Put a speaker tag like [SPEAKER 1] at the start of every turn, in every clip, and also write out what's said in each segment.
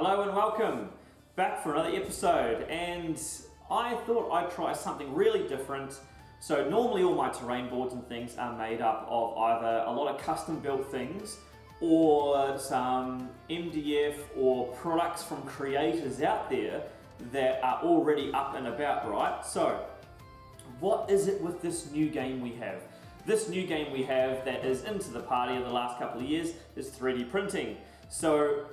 [SPEAKER 1] Hello and welcome back for another episode, and I thought I'd try something really different. So normally all my terrain boards and things are made up of either a lot of custom built things or some MDF or products from creators out there that are already up and about, right? So what is it with this new game we have? This new game we have that is into the party of the last couple of years is 3D printing. So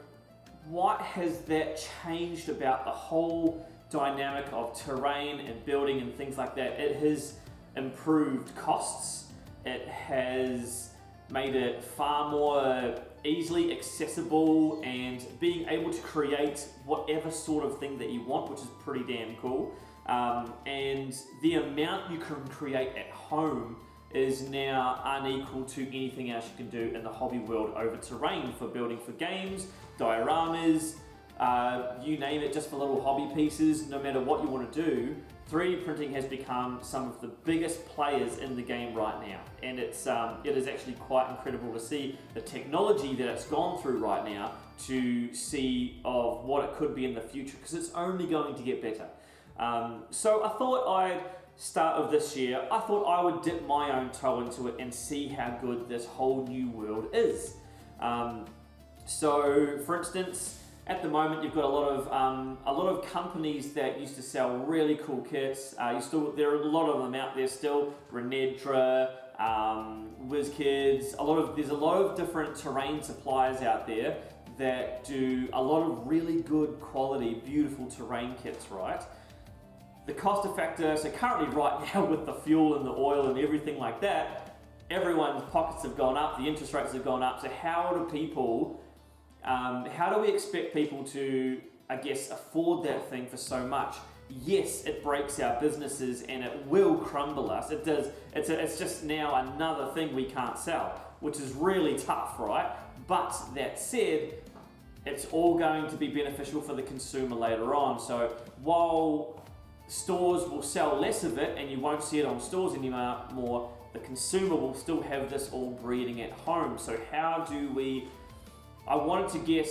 [SPEAKER 1] what has that changed about the whole dynamic of terrain and building and things like that? It has improved costs. It has made it far more easily accessible and being able to create whatever sort of thing that you want, which is pretty damn cool. And the amount you can create at home is now unequal to anything else you can do in the hobby world over terrain for building for games, dioramas, you name it, just for little hobby pieces. No matter what you want to do, 3D printing has become some of the biggest players in the game right now, and it is actually quite incredible to see the technology that it's gone through right now to see of what it could be in the future, because it's only going to get better. So I thought start of this year, I thought I would dip my own toe into it and see how good this whole new world is. So, for instance, at the moment you've got a lot of companies that used to sell really cool kits. There are a lot of them out there still. Renedra, WizKids. There's a lot of different terrain suppliers out there that do a lot of really good quality, beautiful terrain kits, right? The cost factor, so currently right now with the fuel and the oil and everything like that, everyone's pockets have gone up, the interest rates have gone up, so how do we expect people to, I guess, afford that thing for so much? Yes, it breaks our businesses and it will crumble us, it does, it's just now another thing we can't sell, which is really tough, right? But that said, it's all going to be beneficial for the consumer later on. So while stores will sell less of it and you won't see it on stores anymore, the consumer will still have this all breeding at home. So how do we, I wanted to get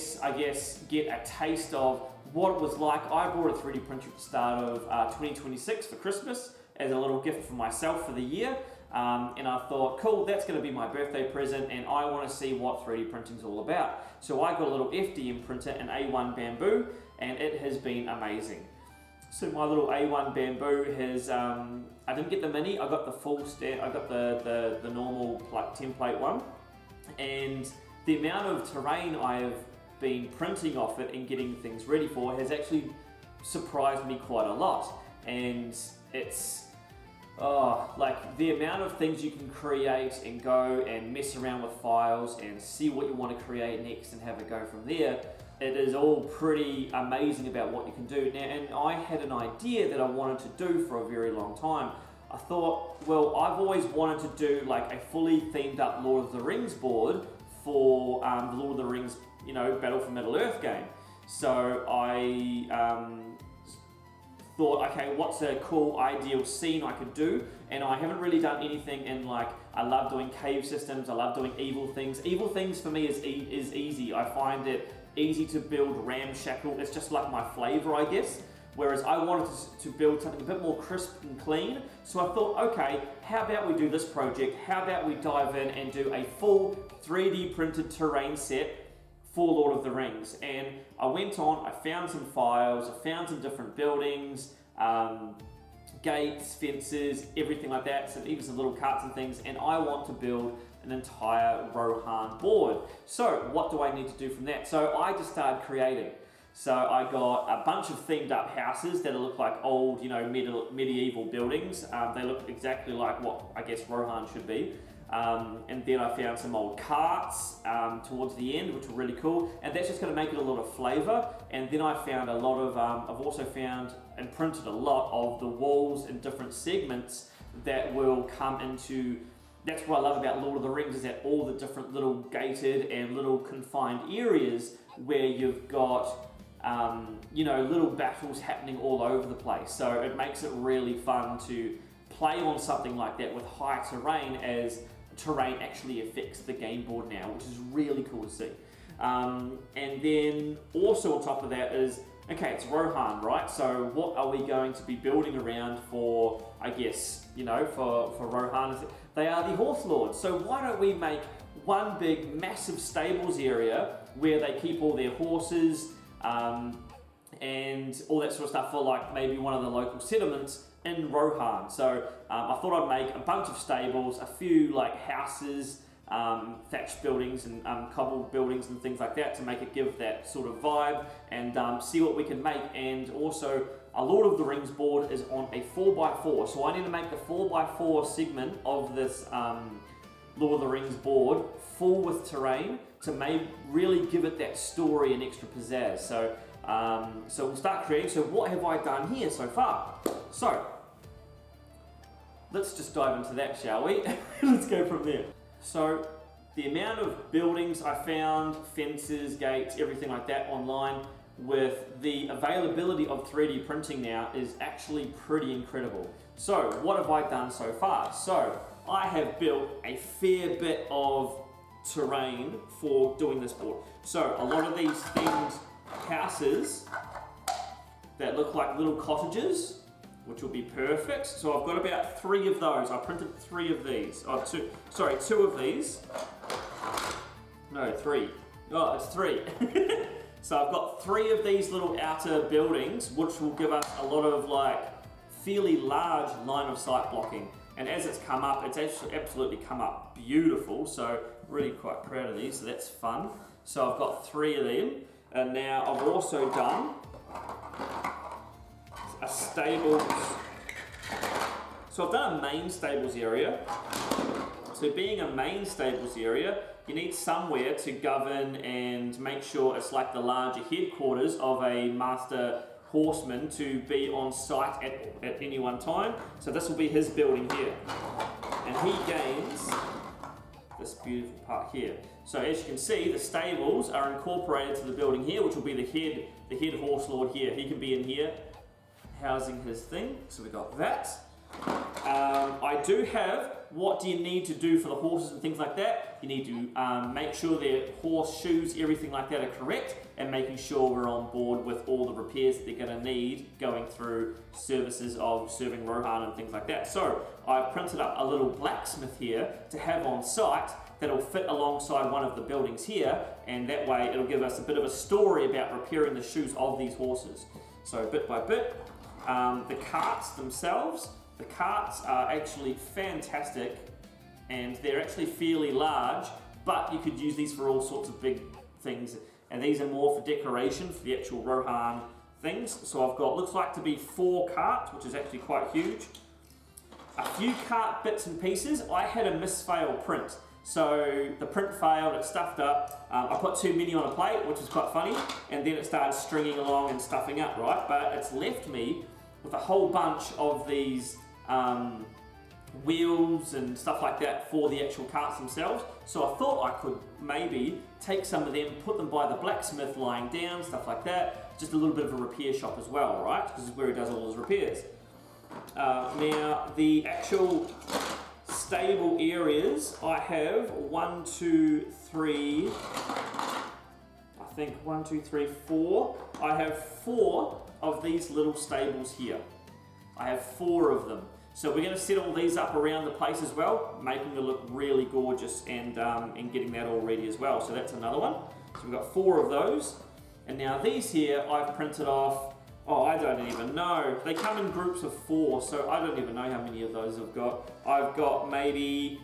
[SPEAKER 1] a taste of what it was like. I bought a 3D printer at the start of 2026 for Christmas as a little gift for myself for the year. And I thought, cool, that's going to be my birthday present and I want to see what 3D printing is all about. So I got a little FDM printer, an A1 Bamboo, and it has been amazing. So my little A1 Bamboo has, I didn't get the mini, I got the full stand, I got the normal template one. And the amount of terrain I have been printing off it and getting things ready for has actually surprised me quite a lot. And it's, like the amount of things you can create and go and mess around with files and see what you want to create next and have it go from there. It is all pretty amazing about what you can do. Now, and I had an idea that I wanted to do for a very long time. I thought, well, I've always wanted to do like a fully themed up Lord of the Rings board for the Lord of the Rings, Battle for Middle-earth game. So I thought, okay, what's a cool ideal scene I could do? And I haven't really done anything in I love doing cave systems, I love doing evil things. Evil things for me is easy. I find it easy to build ramshackle. It's just like my flavor, I guess. Whereas I wanted to build something a bit more crisp and clean. So I thought, okay, how about we do this project? How about we dive in and do a full 3D printed terrain set for Lord of the Rings? And I went on, I found some files, I found some different buildings, gates, fences, everything like that, even some little carts and things, and I want to build an entire Rohan board. So what do I need to do from that? So I just started creating. So I got a bunch of themed up houses that look like old, medieval buildings. They look exactly like what I guess Rohan should be. And then I found some old carts towards the end, which were really cool. And that's just going to make it a lot of flavor. And then I found a lot of, I've also found and printed a lot of the walls in different segments that will come into. That's what I love about Lord of the Rings, is that all the different little gated and little confined areas where you've got, little battles happening all over the place. So it makes it really fun to play on something like that with high terrain, as terrain actually affects the game board now, which is really cool to see. And then also on top of that is, okay, it's Rohan, right? So what are we going to be building around for, I guess, you know, for Rohan? They are the Horse Lords. So why don't we make one big massive stables area where they keep all their horses and all that sort of stuff for like maybe one of the local settlements in Rohan. So I thought I'd make a bunch of stables, a few like houses, thatched buildings and cobbled buildings and things like that to make it give that sort of vibe, and see what we can make. And also a Lord of the Rings board is on a 4x4, so I need to make the 4x4 segment of this Lord of the Rings board full with terrain to really give it that story and extra pizzazz. So so we'll start creating. So what have I done here so far? So let's just dive into that, shall we? Let's go from there. So the amount of buildings I found, fences, gates, everything like that online with the availability of 3D printing now is actually pretty incredible. So what have I done so far? So I have built a fair bit of terrain for doing this board. So a lot of these themed houses that look like little cottages, which will be perfect. So I've got about 3 of those. I printed 3 of these. Oh, 2 of these. No, 3. Oh, it's 3. So I've got 3 of these little outer buildings, which will give us a lot of like fairly large line of sight blocking. And as it's come up, it's actually absolutely come up beautiful. So really quite proud of these. So that's fun. So I've got 3 of them. And now I've also done a stables. So I've done a main stables area. So being a main stables area, you need somewhere to govern and make sure it's like the larger headquarters of a master horseman to be on site at any one time. So this will be his building here. And he gains this beautiful part here. So as you can see, the stables are incorporated to the building here, which will be the head horse lord here. He can be in here housing his thing. So we got that. I do have what do you need to do for the horses and things like that. You need to make sure their horse shoes, everything like that are correct, and making sure we're on board with all the repairs that they're going to need going through services of serving Rohan and things like that. So I've printed up a little blacksmith here to have on site that'll fit alongside one of the buildings here, and that way it'll give us a bit of a story about repairing the shoes of these horses. So bit by bit, the carts themselves, the carts are actually fantastic and they're actually fairly large, but you could use these for all sorts of big things, and these are more for decoration for the actual Rohan things. So I've got, looks like to be 4 carts, which is actually quite huge. A few cart bits and pieces. I had a misfail print. So the print failed, it stuffed up. I put too many on a plate, which was quite funny, and then it started stringing along and stuffing up, right? But it's left me with a whole bunch of these wheels and stuff like that for the actual carts themselves. So I thought I could maybe take some of them, put them by the blacksmith lying down, stuff like that. Just a little bit of a repair shop as well, right? Because this is where he does all his repairs. Now, the actual stable areas, I have 1, 2, 3, I think 1, 2, 3, 4. I have 4 of these little stables here. I have 4 of them. So we're going to set all these up around the place as well, making it look really gorgeous and getting that all ready as well. So that's another one. So we've got 4 of those. And now these here I've printed off, oh, I don't even know. They come in groups of 4, so I don't even know how many of those I've got. I've got maybe,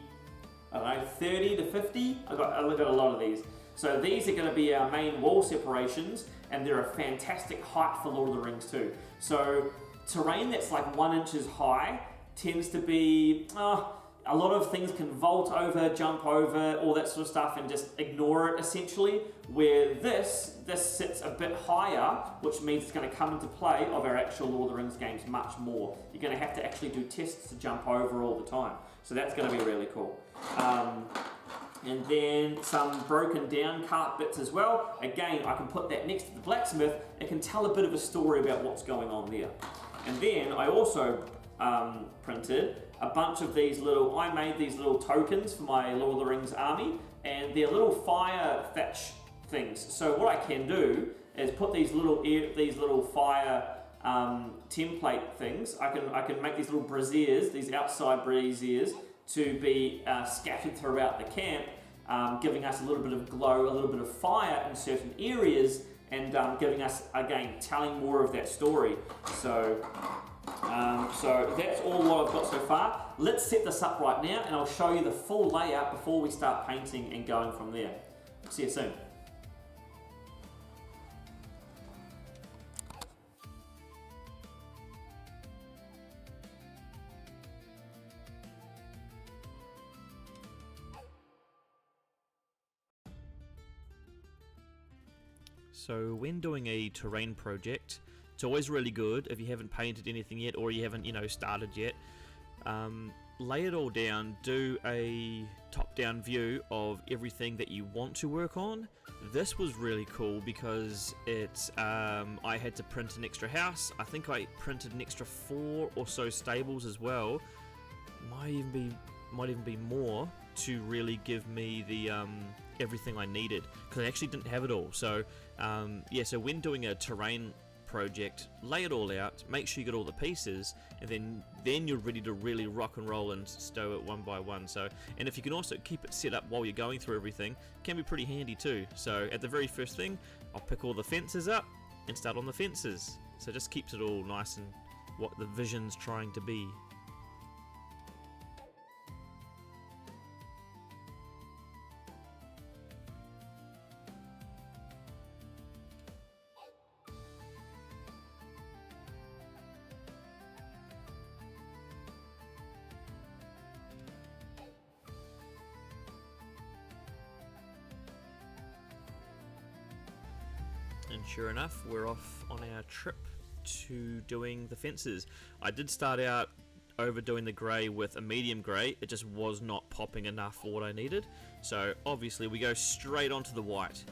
[SPEAKER 1] I don't know, 30 to 50. I've got a lot of these. So these are going to be our main wall separations, and they're a fantastic height for Lord of the Rings too. So terrain that's like 1 inch high tends to be, a lot of things can vault over, jump over, all that sort of stuff, and just ignore it essentially. Where this sits a bit higher, which means it's going to come into play of our actual Lord of the Rings games much more. You're going to have to actually do tests to jump over all the time. So that's going to be really cool. And then some broken down cart bits as well. Again, I can put that next to the blacksmith. It can tell a bit of a story about what's going on there. And then I also printed a bunch of these little, I made these little tokens for my Lord of the Rings army, and they're little fire thatch things. So what I can do is put these little fire template things. I can make these little braziers, these outside braziers, to be scattered throughout the camp, giving us a little bit of glow, a little bit of fire in certain areas, and giving us, again, telling more of that story. So that's all what I've got so far. Let's set this up right now, and I'll show you the full layout before we start painting and going from there. See you soon.
[SPEAKER 2] So when doing a terrain project, it's always really good if you haven't painted anything yet, or you haven't, started yet. Lay it all down, do a top-down view of everything that you want to work on. This was really cool because it's I had to print an extra house. I think I printed an extra 4 or so stables as well. Might even be more to really give me the everything I needed, because I actually didn't have it all. So so when doing a terrain project, lay it all out, make sure you get all the pieces, and then you're ready to really rock and roll and stow it one by one. So, and if you can also keep it set up while you're going through everything, it can be pretty handy too. So at the very first thing, I'll pick all the fences up and start on the fences. So it just keeps it all nice and what the vision's trying to be. And sure enough, we're off on our trip to doing the fences. I did start out overdoing the grey with a medium grey. It just was not popping enough for what I needed. So obviously we go straight onto the white.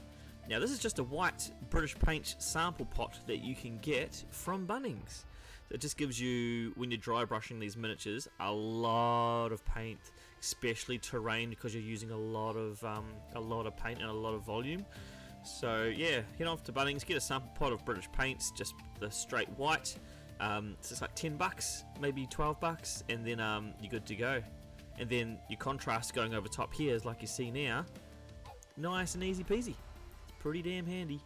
[SPEAKER 2] Now this is just a white British paint sample pot that you can get from Bunnings. It just gives you, when you're dry brushing these miniatures, a lot of paint, especially terrain, because you're using a lot of paint and a lot of volume. So yeah, head off to Bunnings, get a sample pot of British paints, just the straight white. It's just like $10, maybe $12, and then you're good to go. And then your contrast going over top here is like you see now, nice and easy peasy. Pretty damn handy.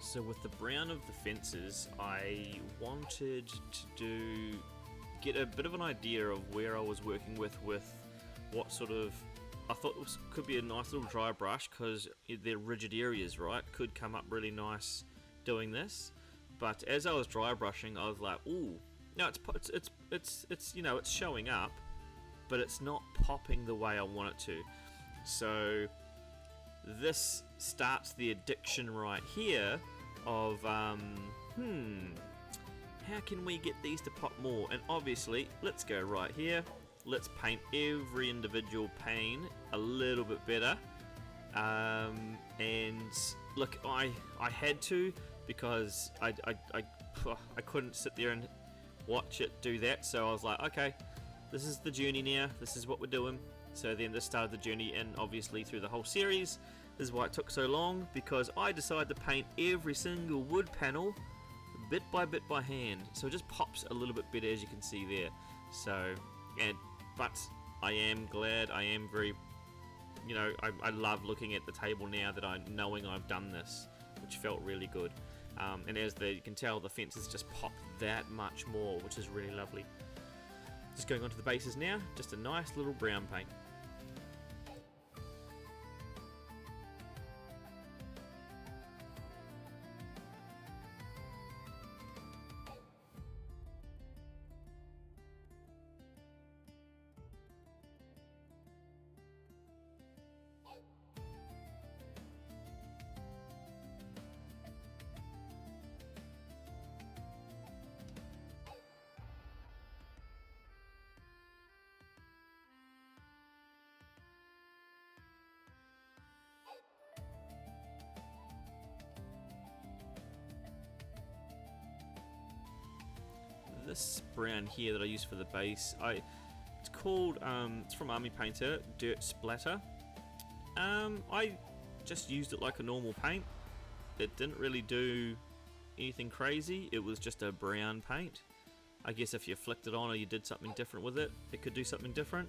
[SPEAKER 2] So with the brown of the fences, I wanted to get a bit of an idea of where I was working with what sort of, I thought this could be a nice little dry brush, because they're rigid areas, right? Could come up really nice doing this. But as I was dry brushing, I was like, ooh, no, it's showing up, but it's not popping the way I want it to. So this starts the addiction right here of how can we get these to pop more? And obviously let's go right here, let's paint every individual pane a little bit better. And look, I had to, because I couldn't sit there and watch it do that. So I was like, okay, this is the journey now, this is what we're doing. So then this started the journey, and obviously through the whole series, this is why it took so long, because I decided to paint every single wood panel bit by hand, so it just pops a little bit better, as you can see there. So, but I am glad, I am very, I love looking at the table now that knowing I've done this, which felt really good. And as you can tell, the fences just pop that much more, which is really lovely. Just going on to the bases now, just a nice little brown paint. this brown here that I use for the base, it's called, it's from Army Painter, Dirt Splatter. I just used it like a normal paint. It didn't really do anything crazy, it was just a brown paint. I guess if you flicked it on or you did something different with it, it could do something different,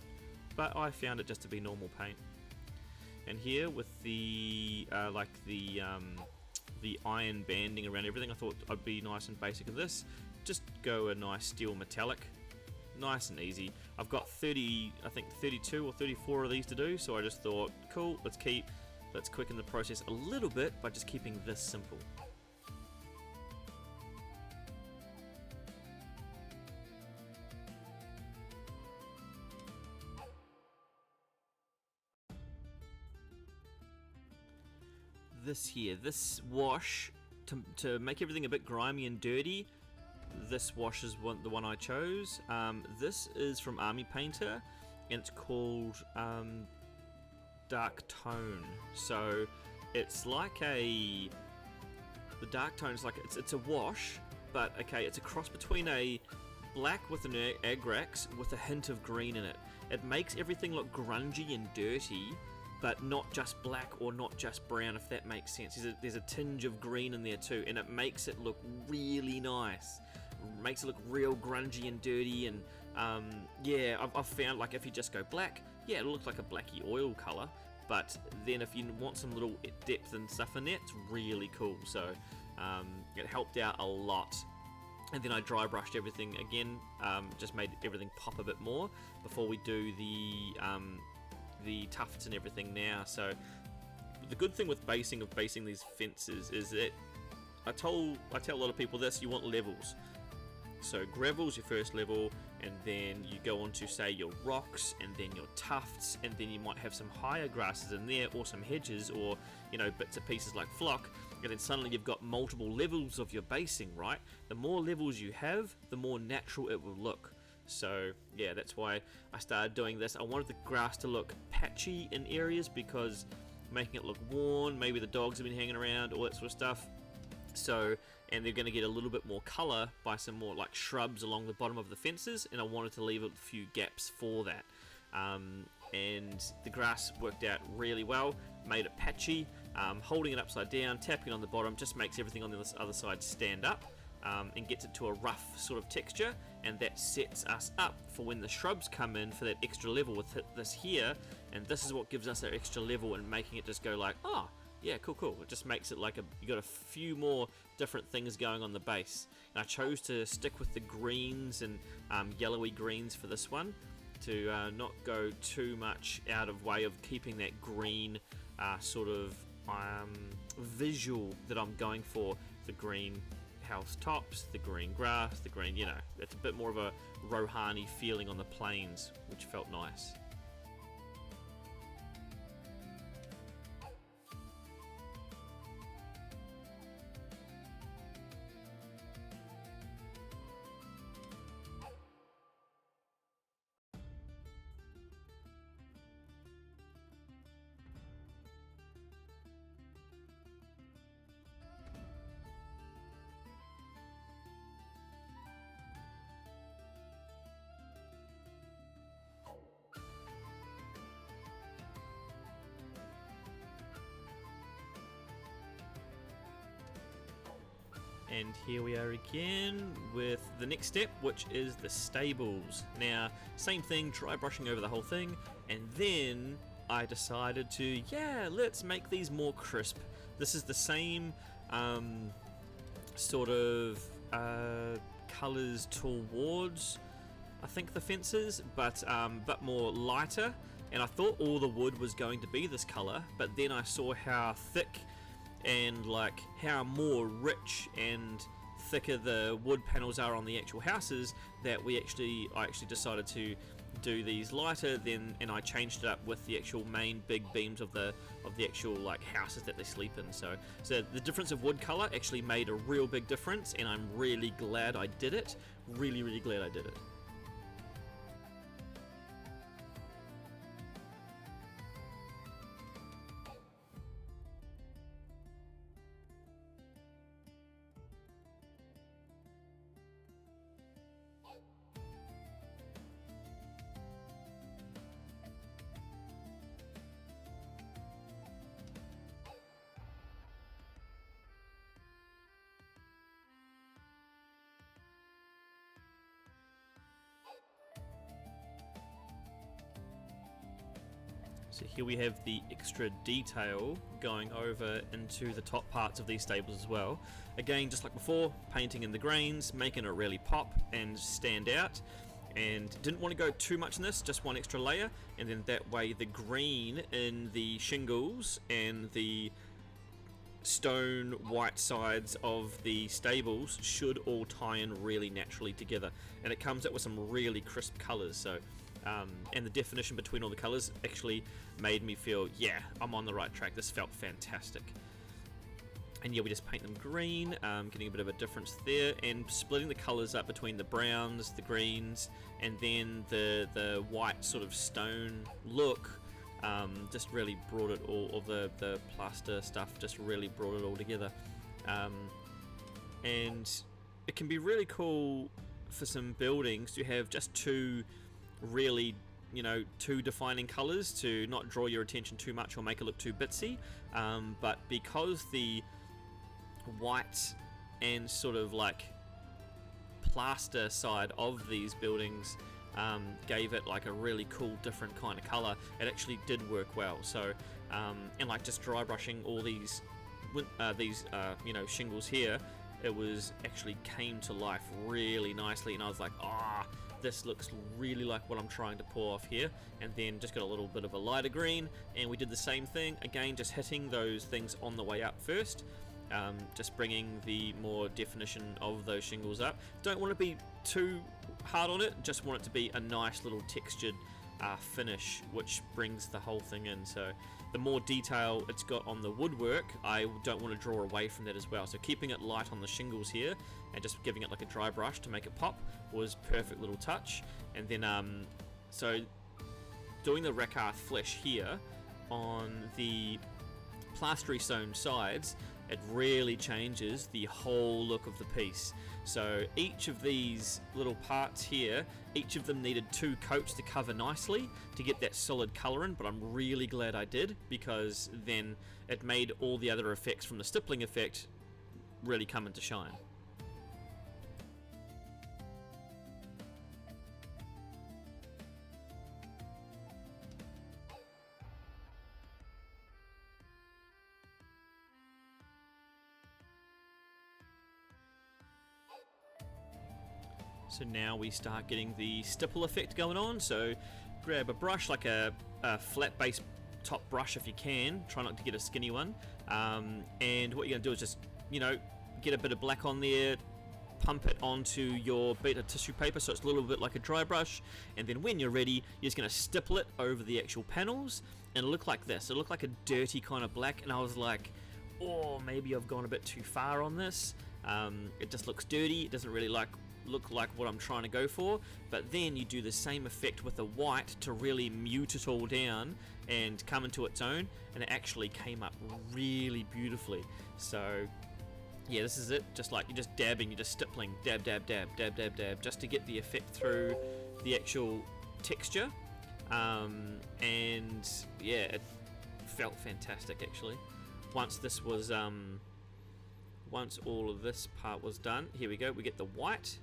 [SPEAKER 2] but I found it just to be normal paint. And here with the the iron banding around everything, I thought I'd be nice and basic of this. Just go a nice steel metallic, nice and easy. I've got 32 or 34 of these to do, so I just thought, cool, let's quicken the process a little bit by just keeping this simple. This wash, to make everything a bit grimy and dirty, this wash is the one I chose. This is from Army Painter, and it's called Dark Tone. So it's like the dark tone is like, it's a wash, but okay, it's a cross between a black with an agrax with a hint of green in it. It makes everything look grungy and dirty, but not just black or not just brown, if that makes sense. There's a tinge of green in there too, and it makes it look really nice. It makes it look real grungy and dirty, and yeah, I've found, like, if you just go black, yeah, it looks like a blacky oil colour, but then if you want some little depth and stuff in there, it's really cool. So it helped out a lot. And then I dry brushed everything again, just made everything pop a bit more before we do the tufts and everything now. So the good thing with basing these fences is that I tell a lot of people this: you want levels. So gravel's your first level, and then you go on to, say, your rocks, and then your tufts, and then you might have some higher grasses in there, or some hedges, or, you know, bits and pieces like flock, and then suddenly you've got multiple levels of your basing, right? The more levels you have, the more natural it will look. So yeah, that's why I started doing this. I wanted the grass to look patchy in areas, because making it look worn, maybe the dogs have been hanging around, all that sort of stuff. So, and they're going to get a little bit more colour by some more like shrubs along the bottom of the fences, and I wanted to leave a few gaps for that. And the grass worked out really well, made it patchy. Holding it upside down, tapping on the bottom, just makes everything on the other side stand up, and gets it to a rough sort of texture, and that sets us up for when the shrubs come in for that extra level with this here, and this is what gives us that extra level and making it just go like, oh yeah, cool. It just makes it like you got a few more different things going on the base. And I chose to stick with the greens and yellowy greens for this one, to not go too much out of way of keeping that green sort of visual that I'm going for. The green house tops, the green grass, the green, you know, it's a bit more of a Rohan-y feeling on the plains, which felt nice. And here we are again with the next step, which is the stables. Now, same thing, dry brushing over the whole thing, and then I decided to, yeah, let's make these more crisp. This is the same sort of colours towards, I think, the fences, but more lighter. And I thought all the wood was going to be this colour, but then I saw how thick and like how more rich and thicker the wood panels are on the actual houses, that I actually decided to do these lighter then, and I changed it up with the actual main big beams of the actual like houses that they sleep in. So the difference of wood color actually made a real big difference, and I'm really glad I did it. Really glad I did it. So here we have the extra detail going over into the top parts of these stables as well. Again, just like before, painting in the grains, making it really pop and stand out. And didn't want to go too much in this, just one extra layer, and then that way the green in the shingles and the stone white sides of the stables should all tie in really naturally together, and it comes out with some really crisp colours. So and the definition between all the colours actually made me feel, yeah, I'm on the right track. This felt fantastic. And yeah, we just paint them green, getting a bit of a difference there, and splitting the colours up between the browns, the greens, and then the white sort of stone look. Just really brought it all, or the plaster stuff just really brought it all together. And it can be really cool for some buildings to have just two really, two defining colours to not draw your attention too much or make it look too bitsy. But because the white and sort of like plaster side of these buildings gave it like a really cool different kind of color, it actually did work well. So and like just dry brushing all these shingles here, it was actually came to life really nicely, and I was like, this looks really like what I'm trying to pull off here. And then just got a little bit of a lighter green, and we did the same thing again, just hitting those things on the way up first. Just bringing the more definition of those shingles up. Don't want to be too hard on it, just want it to be a nice little textured finish, which brings the whole thing in. So the more detail it's got on the woodwork, I don't want to draw away from that as well. So keeping it light on the shingles here and just giving it like a dry brush to make it pop was perfect little touch. And then so doing the Rakarth flesh here on the plastery stone sides, it really changes the whole look of the piece. So each of these little parts here, each of them needed 2 coats to cover nicely to get that solid colour in, but I'm really glad I did, because then it made all the other effects from the stippling effect really come into shine. So now we start getting the stipple effect going on. So grab a brush, like a flat base top brush if you can. Try not to get a skinny one. And what you're going to do is just, get a bit of black on there, pump it onto your bit of tissue paper so it's a little bit like a dry brush. And then when you're ready, you're just going to stipple it over the actual panels. And it'll look like this. It'll look like a dirty kind of black. And I was like, maybe I've gone a bit too far on this. It just looks dirty. It doesn't really look like what I'm trying to go for. But then you do the same effect with the white to really mute it all down and come into its own, and it actually came up really beautifully. So yeah, this is it. Just like you're just dabbing, you're just stippling, dab, dab, dab, dab, dab, dab, just to get the effect through the actual texture. And yeah, it felt fantastic actually. Once all of this part was done, here we go, we get the white,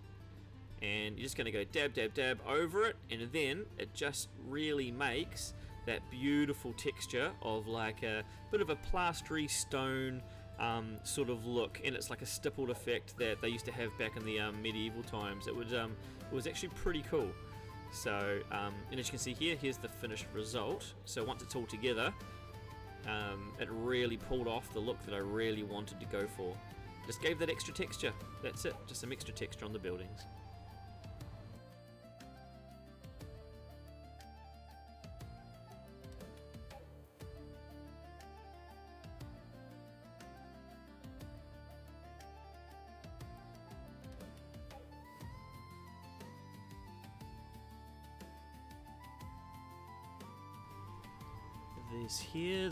[SPEAKER 2] and you're just going to go dab, dab, dab over it, and then it just really makes that beautiful texture of like a bit of a plastery stone sort of look, and it's like a stippled effect that they used to have back in the medieval times. It was actually pretty cool. So and as you can see here, here's the finished result. So once it's all together, it really pulled off the look that I really wanted to go for. Just gave that extra texture. That's it, just some extra texture on the buildings.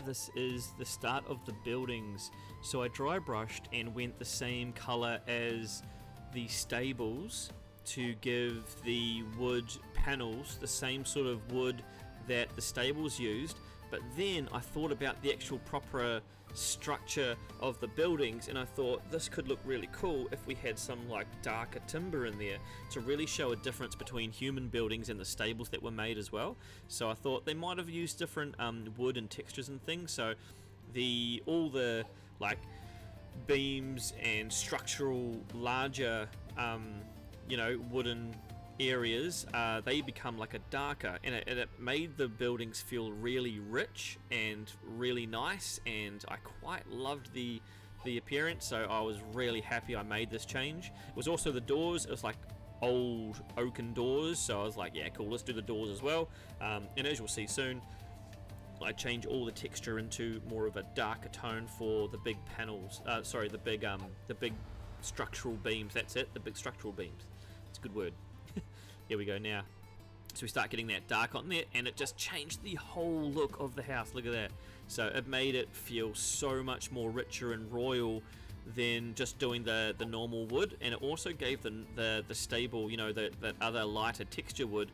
[SPEAKER 2] This is the start of the buildings. So I dry brushed and went the same color as the stables to give the wood panels the same sort of wood that the stables used, But then I thought about the actual proper structure of the buildings, and I thought this could look really cool if we had some like darker timber in there to really show a difference between human buildings and the stables that were made as well. So I thought they might have used different wood and textures and things. So all the like beams and structural larger wooden areas, they become like a darker, and it made the buildings feel really rich and really nice, and I quite loved the appearance. So I was really happy I made this change. It was also the doors. It was like old oaken doors, so I was like, yeah, cool, let's do the doors as well. And as you'll see soon, I change all the texture into more of a darker tone for the big panels. The big structural beams. That's it, the big structural beams. It's a good word. Here we go now. So we start getting that dark on there, and it just changed the whole look of the house. Look at that. So it made it feel so much more richer and royal than just doing the normal wood, and it also gave the stable, that other lighter texture wood,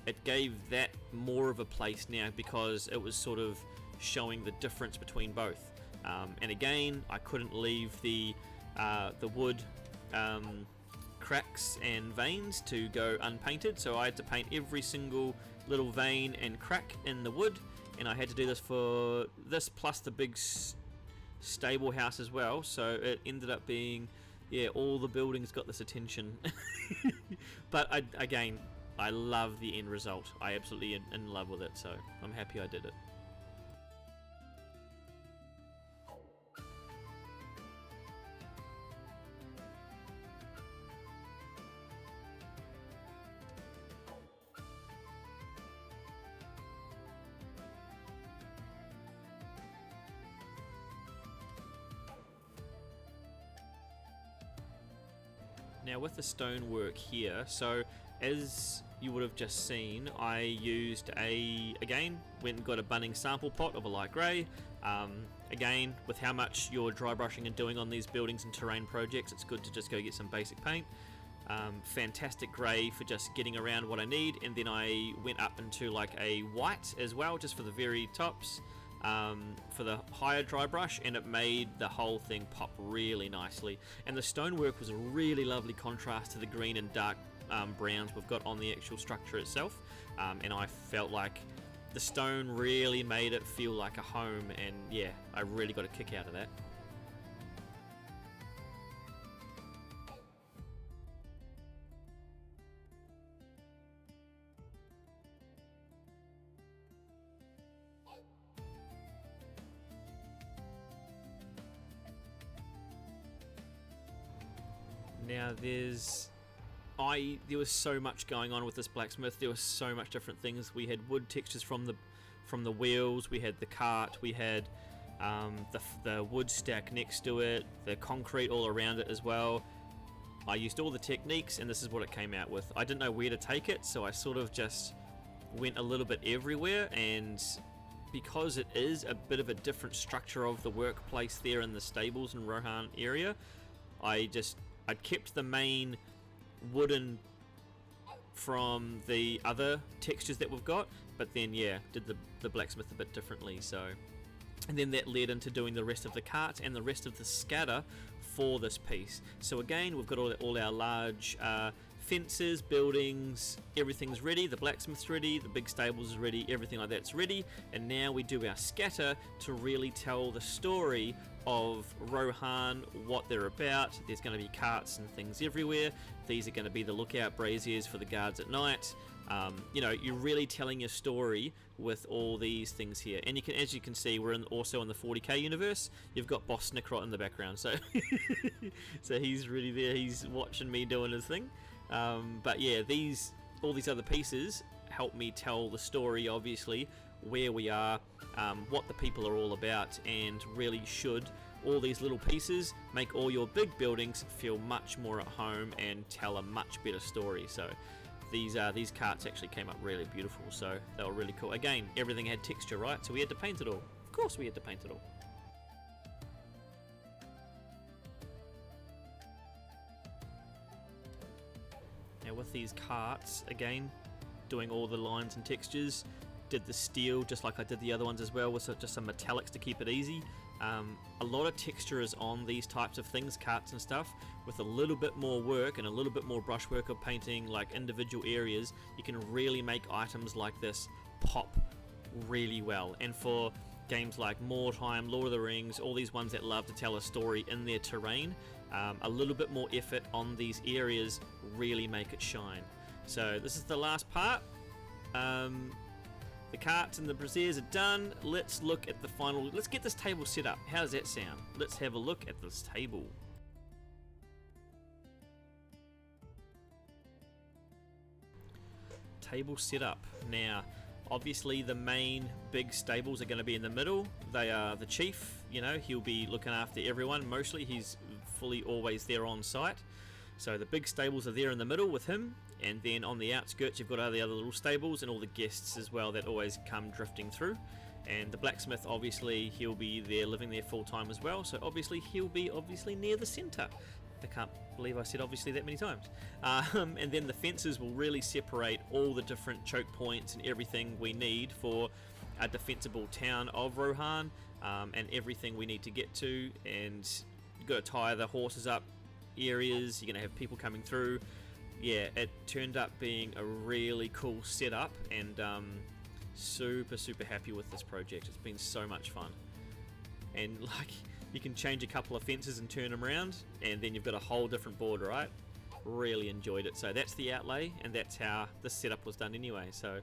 [SPEAKER 2] it gave that more of a place now because it was sort of showing the difference between both. And again, I couldn't leave the wood cracks and veins to go unpainted, so I had to paint every single little vein and crack in the wood, and I had to do this for this plus the big stable house as well. So it ended up being, all the buildings got this attention. But I love the end result. I absolutely in love with it, so I'm happy I did it. Now with the stonework here, so as you would have just seen, I used went and got a Bunnings sample pot of a light grey. Again, with how much you're dry brushing and doing on these buildings and terrain projects, it's good to just go get some basic paint. Fantastic grey for just getting around what I need, and then I went up into like a white as well, just for the very tops. For the higher dry brush, and it made the whole thing pop really nicely. And the stonework was a really lovely contrast to the green and dark browns we've got on the actual structure itself, and I felt like the stone really made it feel like a home, and yeah, I really got a kick out of that. Now there was so much going on with this blacksmith. There was so much different things. We had wood textures from the wheels. We had the cart. We had the wood stack next to it. The concrete all around it as well. I used all the techniques, and this is what it came out with. I didn't know where to take it, so I sort of just went a little bit everywhere. And because it is a bit of a different structure of the workplace there in the stables in Rohan area, I'd kept the main wooden from the other textures that we've got, but then did the blacksmith a bit differently. So, and then that led into doing the rest of the cart and the rest of the scatter for this piece. So again, we've got all our large fences, buildings, everything's ready. The blacksmith's ready, the big stables is ready, everything like that's ready. And now we do our scatter to really tell the story of Rohan, what they're about. There's going to be carts and things everywhere. These are going to be the lookout braziers for the guards at night. You're really telling your story with all these things here. And as you can see, we're also in the 40k universe. You've got Boss Snickrot in the background, so so he's really there. He's watching me doing his thing. But yeah, all these other pieces help me tell the story, obviously, where we are, what the people are all about, and really should all these little pieces make all your big buildings feel much more at home and tell a much better story. So these carts actually came up really beautiful, so they were really cool. Again, everything had texture, right? So we had to paint it all. Of course we had to paint it all. Now with these carts, again, doing all the lines and textures, did the steel just like I did the other ones as well, with just some metallics to keep it easy. A lot of texture is on these types of things, carts and stuff. With a little bit more work and a little bit more brushwork of painting like individual areas, you can really make items like this pop really well. And for games like Mordheim, Lord of the Rings, all these ones that love to tell a story in their terrain, a little bit more effort on these areas really make it shine. So this is the last part. The carts and the braziers are done. Let's look at the final. Let's get this table set up. How does that sound? Let's have a look at this table. Table set up. Now, obviously the main big stables are going to be in the middle. They are the chief, you know, he'll be looking after everyone. Mostly he's fully always there on site. So the big stables are there in the middle with him, and then on the outskirts you've got all the other little stables and all the guests as well that always come drifting through. And the blacksmith, obviously he'll be there, living there full time as well, so obviously he'll be near the centre. I can't believe I said obviously that many times. And then the fences will really separate all the different choke points and everything we need for a defensible town of Rohan, and everything we need to get to. And you've got to tie the horses up areas, you're going to have people coming through. Yeah, it turned up being a really cool setup, and super happy with this project. It's been so much fun. And like, you can change a couple of fences and turn them around, and then you've got a whole different board, right? Really enjoyed it. So that's the outlay, and that's how the setup was done anyway. So